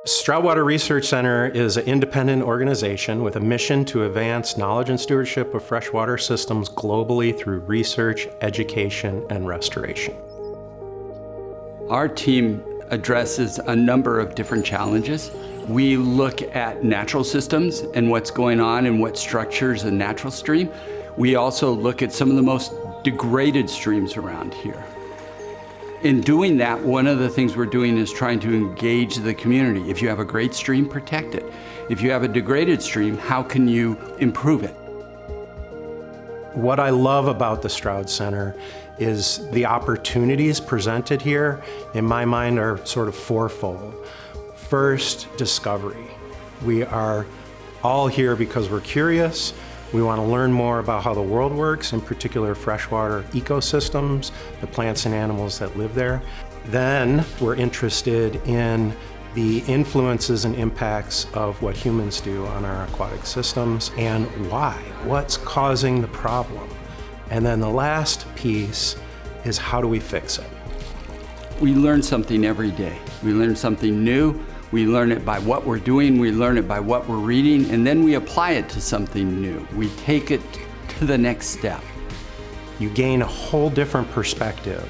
Stroud Water Research Center is an independent organization with a mission to advance knowledge and stewardship of freshwater systems globally through research, education, and restoration. Our team addresses a number of different challenges. We look at natural systems and what's going on and what structures a natural stream. We also look at some of the most degraded streams around here. In doing that, one of the things we're doing is trying to engage the community. If you have a great stream, protect it. If you have a degraded stream, how can you improve it? What I love about the Stroud Center is the opportunities presented here, in my mind, are sort of fourfold. First, discovery. We are all here because we're curious. We want to learn more about how the world works, in particular freshwater ecosystems, the plants and animals that live there. Then we're interested in the influences and impacts of what humans do on our aquatic systems and why, what's causing the problem. And then the last piece is how do we fix it? We learn something every day. We learn something new. We learn it by what we're doing, we learn it by what we're reading, and then we apply it to something new. We take it to the next step. You gain a whole different perspective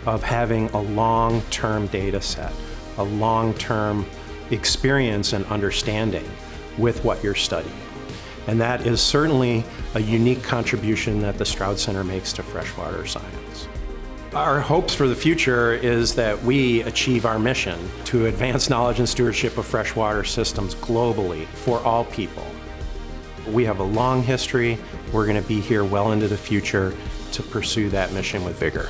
of having a long-term data set, a long-term experience and understanding with what you're studying. And that is certainly a unique contribution that the Stroud Center makes to freshwater science. Our hopes for the future is that we achieve our mission to advance knowledge and stewardship of freshwater systems globally for all people. We have a long history. We're going to be here well into the future to pursue that mission with vigor.